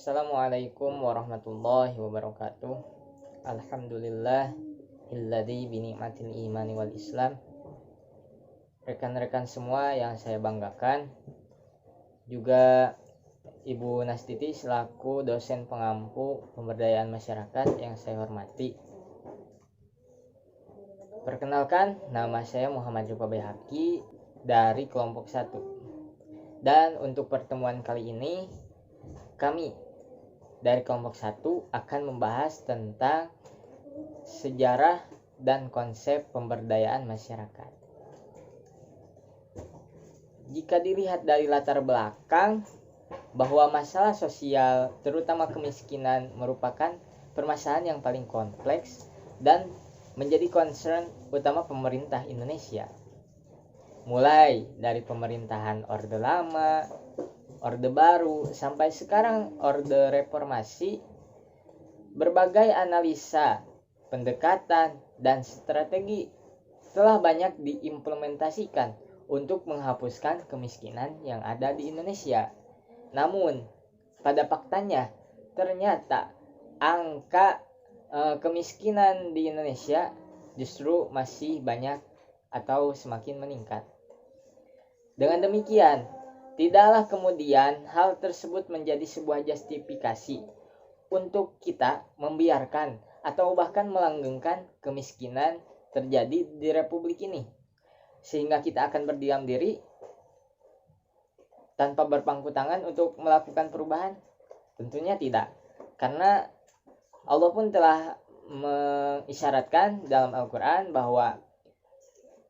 Assalamualaikum warahmatullahi wabarakatuh. Alhamdulillah illadzi bi ni'matil imani wal islam. Rekan-rekan semua yang saya banggakan, juga Ibu Nastiti selaku dosen pengampu pemberdayaan masyarakat yang saya hormati. Perkenalkan, nama saya Muhammad Rupa Bayhaqi dari kelompok 1. Dan untuk pertemuan kali ini, kami dari kelompok 1 akan membahas tentang sejarah dan konsep pemberdayaan masyarakat. Jika dilihat dari latar belakang bahwa masalah sosial, terutama kemiskinan, merupakan permasalahan yang paling kompleks dan menjadi concern utama pemerintah Indonesia. Mulai dari pemerintahan Orde Lama, Orde Baru, sampai sekarang Orde Reformasi, berbagai analisa, pendekatan, dan strategi telah banyak diimplementasikan untuk menghapuskan kemiskinan yang ada di Indonesia. Namun, pada faktanya, ternyata angka kemiskinan di Indonesia justru masih banyak atau semakin meningkat. Dengan demikian, tidaklah kemudian hal tersebut menjadi sebuah justifikasi untuk kita membiarkan atau bahkan melanggengkan kemiskinan terjadi di Republik ini, sehingga kita akan berdiam diri tanpa berpangku tangan untuk melakukan perubahan. Tentunya tidak, karena Allah pun telah mengisyaratkan dalam Al-Quran bahwa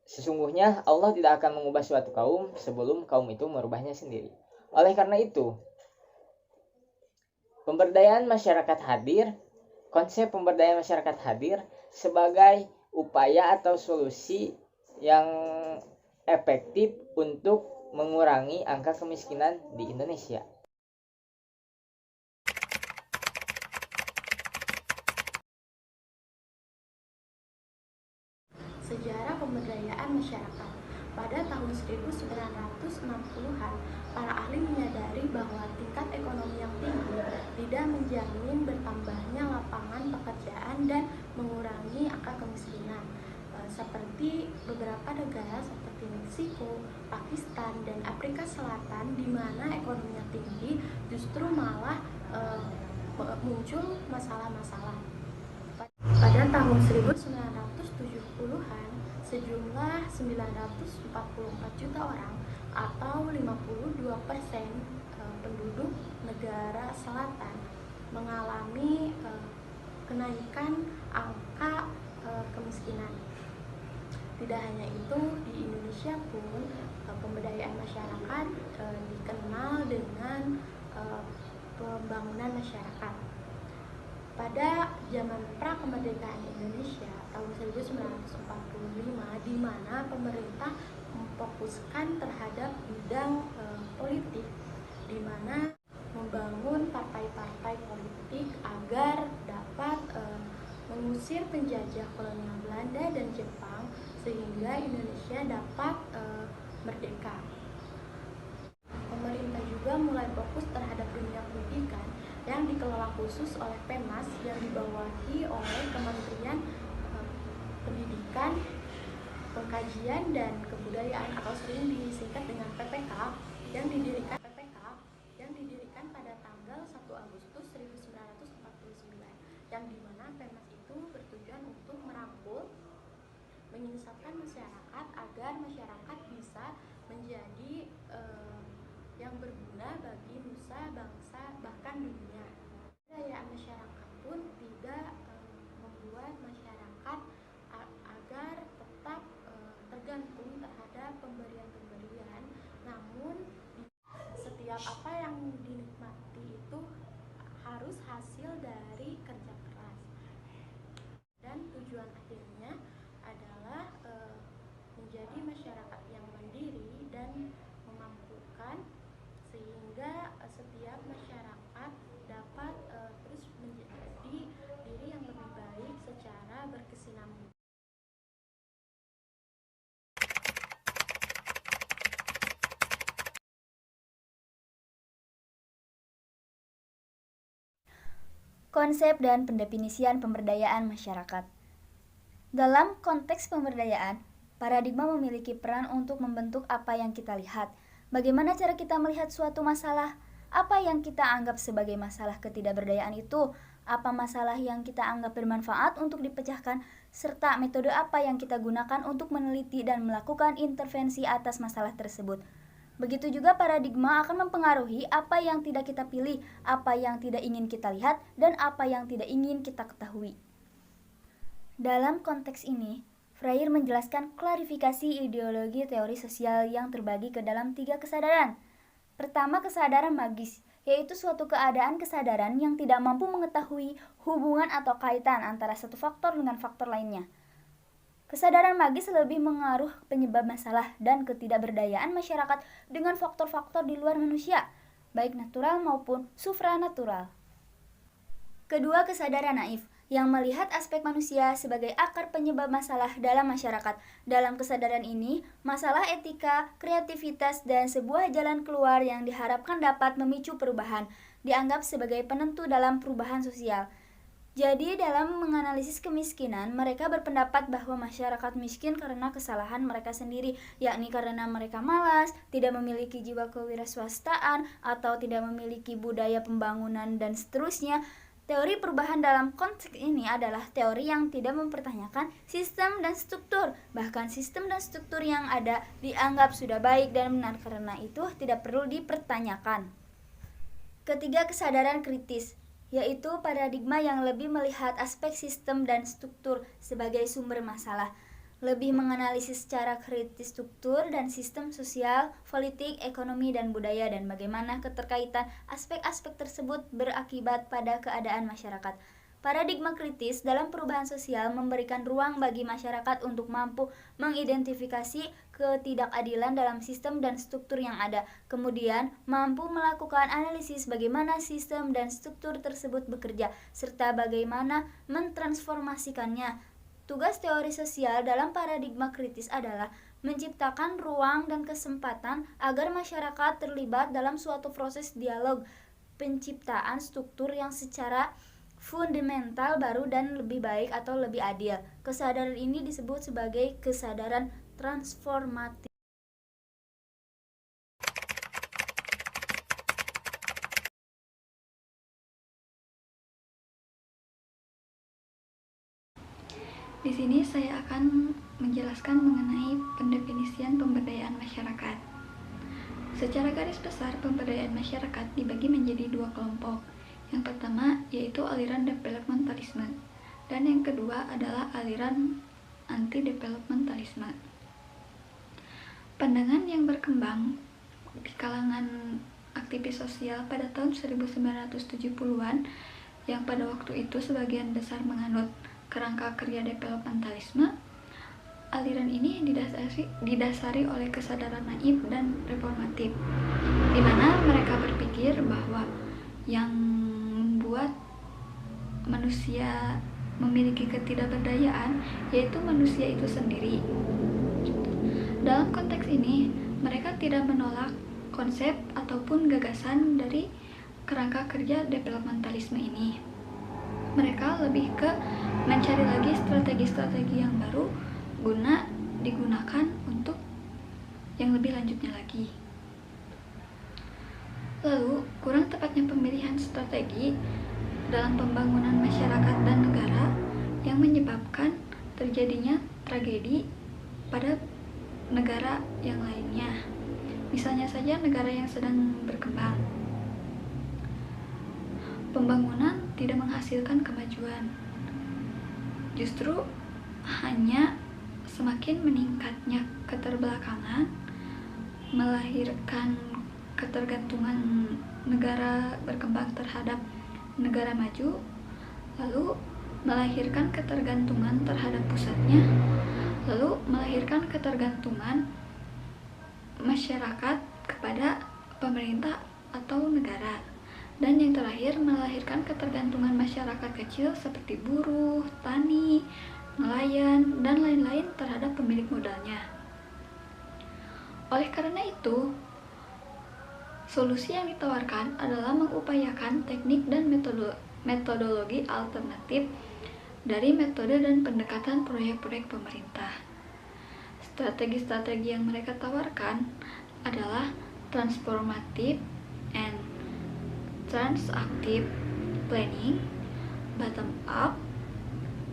sesungguhnya Allah tidak akan mengubah suatu kaum sebelum kaum itu merubahnya sendiri. Oleh karena itu, pemberdayaan masyarakat hadir, konsep pemberdayaan masyarakat hadir sebagai upaya atau solusi yang efektif untuk mengurangi angka kemiskinan di Indonesia. Sejarah pemberdayaan masyarakat. Pada tahun 1960-an, para ahli menyadari bahwa tingkat ekonomi yang tinggi tidak menjamin bertambahnya lapangan pekerjaan dan mengurangi angka kemiskinan. Seperti beberapa negara seperti Meksiko, Pakistan, dan Afrika Selatan, di mana ekonominya tinggi, justru malah muncul masalah-masalah. Pada tahun 1970-an, sejumlah 944 juta orang atau 52% penduduk negara selatan mengalami kenaikan angka kemiskinan. Tidak hanya itu, di Indonesia pun pemberdayaan masyarakat dikenal dengan pembangunan masyarakat. Pada zaman pra-kemerdekaan Indonesia tahun 1945, di mana pemerintah memfokuskan terhadap bidang politik, di mana membangun partai-partai politik agar dapat mengusir penjajah kolonial Belanda dan Jepang sehingga Indonesia dapat merdeka. Pemerintah juga mulai fokus terhadap dunia pendidikan yang dikelola khusus oleh Pemnas yang dibawahi oleh Kementerian Pendidikan, Pengkajian dan Kebudayaan atau sering disingkat dengan PPK yang didirikan pada tanggal 1 Agustus 1949, yang dimana Pemnas itu bertujuan untuk merangkul, menyinsapkan masyarakat agar masyarakat bisa menjadi yang berguna bagi nusa, bangsa, bahkan dunia. Pemberdayaan masyarakat pun tidak membuat masyarakat agar tetap tergantung terhadap pemberian-pemberian, namun setiap apa yang dinikmati itu harus hasil dari kerja keras, dan tujuan akhirnya adalah menjadi masyarakat yang mandiri dan memampukan, sehingga Konsep dan pendefinisian pemberdayaan masyarakat. Dalam konteks pemberdayaan, paradigma memiliki peran untuk membentuk apa yang kita lihat. Bagaimana cara kita melihat suatu masalah? Apa yang kita anggap sebagai masalah ketidakberdayaan itu? Apa masalah yang kita anggap bermanfaat untuk dipecahkan? Serta metode apa yang kita gunakan untuk meneliti dan melakukan intervensi atas masalah tersebut. Begitu juga paradigma akan mempengaruhi apa yang tidak kita pilih, apa yang tidak ingin kita lihat, dan apa yang tidak ingin kita ketahui. Dalam konteks ini, Freire menjelaskan klarifikasi ideologi teori sosial yang terbagi ke dalam 3 kesadaran. Pertama, kesadaran magis, yaitu suatu keadaan kesadaran yang tidak mampu mengetahui hubungan atau kaitan antara satu faktor dengan faktor lainnya. Kesadaran magis lebih mengaruh penyebab masalah dan ketidakberdayaan masyarakat dengan faktor-faktor di luar manusia, baik natural maupun supranatural. Kedua, kesadaran naif, yang melihat aspek manusia sebagai akar penyebab masalah dalam masyarakat. Dalam kesadaran ini, masalah etika, kreativitas, dan sebuah jalan keluar yang diharapkan dapat memicu perubahan, dianggap sebagai penentu dalam perubahan sosial. Jadi, dalam menganalisis kemiskinan, mereka berpendapat bahwa masyarakat miskin karena kesalahan mereka sendiri, yakni karena mereka malas, tidak memiliki jiwa kewirausahaan, atau tidak memiliki budaya pembangunan, dan seterusnya. Teori perubahan dalam konteks ini adalah teori yang tidak mempertanyakan sistem dan struktur. Bahkan sistem dan struktur yang ada dianggap sudah baik dan benar, karena itu tidak perlu dipertanyakan. Ketiga, kesadaran kritis, yaitu paradigma yang lebih melihat aspek sistem dan struktur sebagai sumber masalah, lebih menganalisis secara kritis struktur dan sistem sosial, politik, ekonomi, dan budaya, dan bagaimana keterkaitan aspek-aspek tersebut berakibat pada keadaan masyarakat. Paradigma kritis dalam perubahan sosial memberikan ruang bagi masyarakat untuk mampu mengidentifikasi ketidakadilan dalam sistem dan struktur yang ada, kemudian mampu melakukan analisis bagaimana sistem dan struktur tersebut bekerja, serta bagaimana mentransformasikannya. Tugas teori sosial dalam paradigma kritis adalah menciptakan ruang dan kesempatan agar masyarakat terlibat dalam suatu proses dialog, penciptaan struktur yang secara fundamental baru dan lebih baik atau lebih adil. Kesadaran ini disebut sebagai kesadaran transformatif. Di sini saya akan menjelaskan mengenai pendefinisian pemberdayaan masyarakat. Secara garis besar, pemberdayaan masyarakat dibagi menjadi 2 kelompok. Yang pertama yaitu aliran developmentalisme, dan yang kedua adalah aliran anti-developmentalisme. Pandangan yang berkembang di kalangan aktivis sosial pada tahun 1970-an, yang pada waktu itu sebagian besar menganut kerangka kerja developmentalisme. Aliran ini didasari oleh kesadaran naif dan reformatif, di mana mereka berpikir bahwa yang membuat manusia memiliki ketidakberdayaan yaitu manusia itu sendiri. Dalam konteks ini, mereka tidak menolak konsep ataupun gagasan dari kerangka kerja developmentalisme ini. Mereka lebih ke mencari lagi strategi-strategi yang baru guna digunakan untuk yang lebih lanjutnya lagi. Lalu, kurang tepatnya pemilihan strategi dalam pembangunan masyarakat dan negara yang menyebabkan terjadinya tragedi pada negara yang lainnya. Misalnya saja negara yang sedang berkembang. Pembangunan tidak menghasilkan kemajuan. Justru hanya semakin meningkatnya keterbelakangan, melahirkan ketergantungan negara berkembang terhadap negara maju, lalu melahirkan ketergantungan terhadap pusatnya, lalu melahirkan ketergantungan masyarakat kepada pemerintah atau negara, dan yang terakhir melahirkan ketergantungan masyarakat kecil seperti buruh, tani, nelayan, dan lain-lain terhadap pemilik modalnya. Oleh karena itu, solusi yang ditawarkan adalah mengupaya mengupayakan teknik dan metodologi alternatif dari metode dan pendekatan proyek-proyek pemerintah. Strategi-strategi yang mereka tawarkan adalah transformative and transactive planning, bottom up,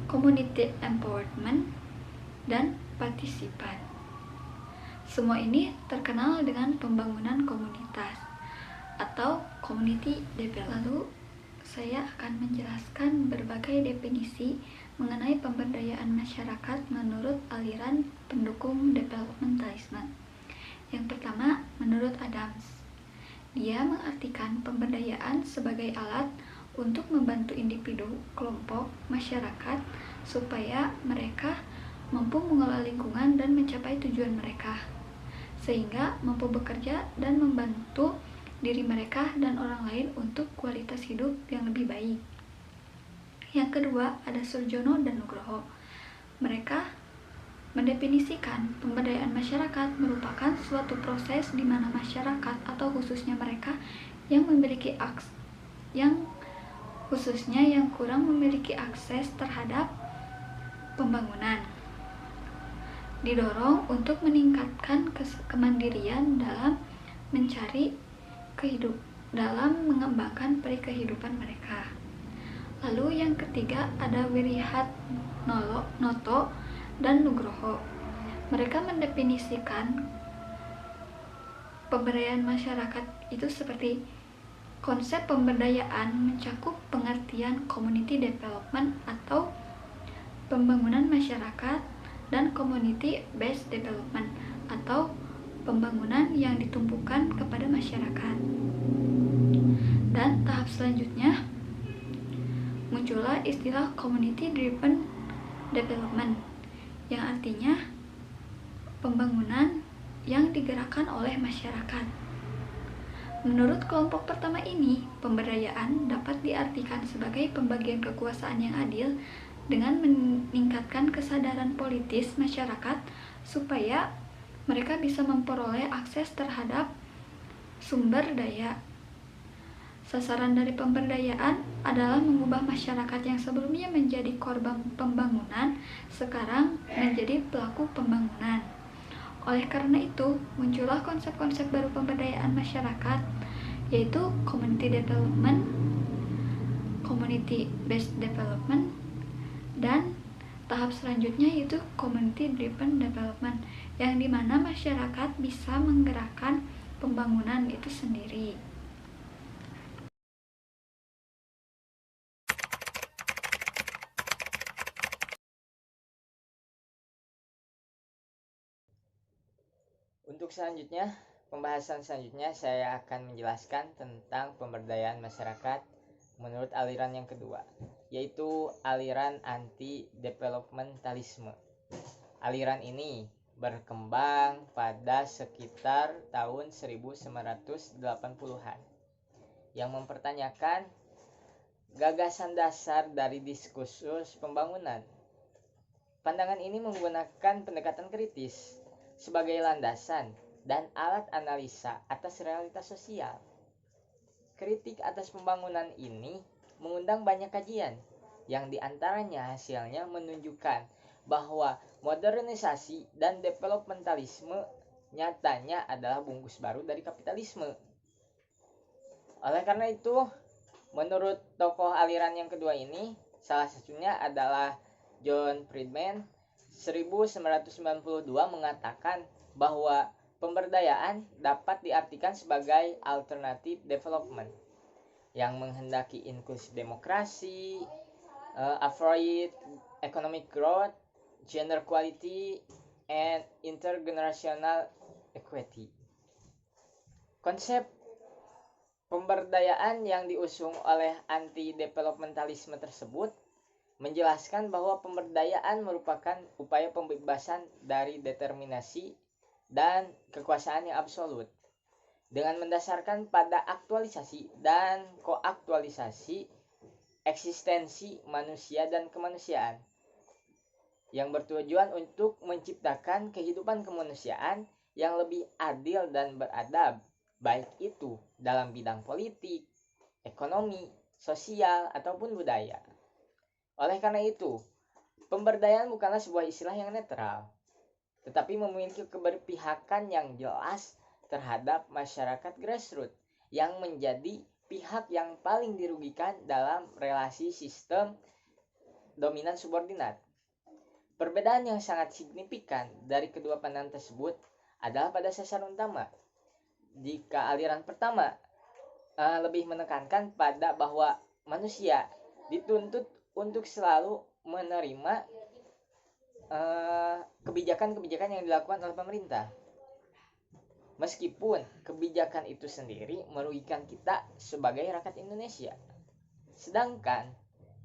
community empowerment, dan partisipan. Semua ini terkenal dengan pembangunan komunitas atau community development. Lalu saya akan menjelaskan berbagai definisi mengenai pemberdayaan masyarakat menurut aliran pendukung developmentalisme. Yang pertama, menurut Adams, dia mengartikan pemberdayaan sebagai alat untuk membantu individu, kelompok, masyarakat supaya mereka mampu mengelola lingkungan dan mencapai tujuan mereka, sehingga mampu bekerja dan membantu diri mereka dan orang lain untuk kualitas hidup yang lebih baik. Yang kedua, ada Surjono dan Nugroho. Mereka mendefinisikan pemberdayaan masyarakat merupakan suatu proses di mana masyarakat atau khususnya mereka yang kurang memiliki akses terhadap pembangunan didorong untuk meningkatkan kemandirian dalam mengembangkan kehidupan mereka. Lalu yang ketiga ada Wirihatnoto dan Nugroho. Mereka mendefinisikan pemberdayaan masyarakat itu seperti konsep pemberdayaan mencakup pengertian community development atau pembangunan masyarakat dan community based development atau pembangunan yang ditumpukan kepada masyarakat. Dan tahap selanjutnya muncullah istilah community driven development yang artinya pembangunan yang digerakkan oleh masyarakat. Menurut kelompok pertama ini, pemberdayaan dapat diartikan sebagai pembagian kekuasaan yang adil dengan meningkatkan kesadaran politis masyarakat supaya mereka bisa memperoleh akses terhadap sumber daya. Sasaran dari pemberdayaan adalah mengubah masyarakat yang sebelumnya menjadi korban pembangunan, sekarang menjadi pelaku pembangunan. Oleh karena itu, muncullah konsep-konsep baru pemberdayaan masyarakat, yaitu community development, community based development, dan tahap selanjutnya yaitu community driven development, yang dimana masyarakat bisa menggerakkan pembangunan itu sendiri. Untuk selanjutnya, pembahasan selanjutnya saya akan menjelaskan tentang pemberdayaan masyarakat menurut aliran yang kedua, yaitu aliran anti-developmentalisme. Aliran ini berkembang pada sekitar tahun 1980-an yang mempertanyakan gagasan dasar dari diskursus pembangunan. Pandangan ini menggunakan pendekatan kritis sebagai landasan dan alat analisa atas realitas sosial. Kritik atas pembangunan ini mengundang banyak kajian, yang diantaranya hasilnya menunjukkan bahwa modernisasi dan developmentalisme nyatanya adalah bungkus baru dari kapitalisme. Oleh karena itu, menurut tokoh aliran yang kedua ini, salah satunya adalah John Friedman, 1992 mengatakan bahwa pemberdayaan dapat diartikan sebagai alternative development yang menghendaki inklusi demokrasi, afford economic growth, gender equality, and intergenerational equity. Konsep pemberdayaan yang diusung oleh anti-developmentalisme tersebut menjelaskan bahwa pemberdayaan merupakan upaya pembebasan dari determinasi dan kekuasaan yang absolut dengan mendasarkan pada aktualisasi dan koaktualisasi eksistensi manusia dan kemanusiaan yang bertujuan untuk menciptakan kehidupan kemanusiaan yang lebih adil dan beradab, baik itu dalam bidang politik, ekonomi, sosial, ataupun budaya. Oleh karena itu, pemberdayaan bukanlah sebuah istilah yang netral, tetapi memiliki keberpihakan yang jelas terhadap masyarakat grassroots yang menjadi pihak yang paling dirugikan dalam relasi sistem dominan subordinat. Perbedaan yang sangat signifikan dari kedua pandangan tersebut adalah pada sasaran utama. Jika aliran pertama lebih menekankan pada bahwa manusia dituntut untuk selalu menerima kebijakan-kebijakan yang dilakukan oleh pemerintah, meskipun kebijakan itu sendiri merugikan kita sebagai rakyat Indonesia. Sedangkan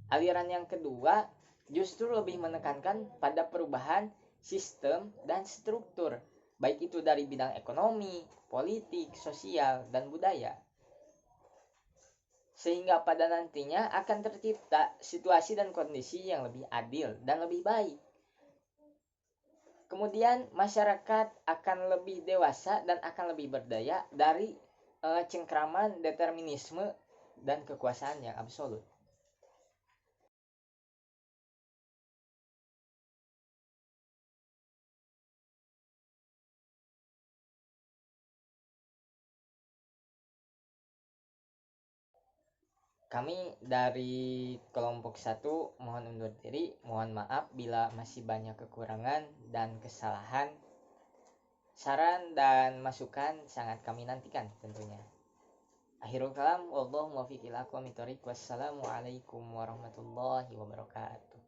aliran yang kedua justru lebih menekankan pada perubahan sistem dan struktur, baik itu dari bidang ekonomi, politik, sosial, dan budaya. Sehingga pada nantinya akan tercipta situasi dan kondisi yang lebih adil dan lebih baik. Kemudian masyarakat akan lebih dewasa dan akan lebih berdaya dari cengkraman determinisme dan kekuasaan yang absolut. Kami dari kelompok 1 mohon undur diri, mohon maaf bila masih banyak kekurangan dan kesalahan. Saran dan masukan sangat kami nantikan tentunya. Akhirul kalam, wallahu muwaffiq ila aqwamit thoriq. Wassalamualaikum warahmatullahi wabarakatuh.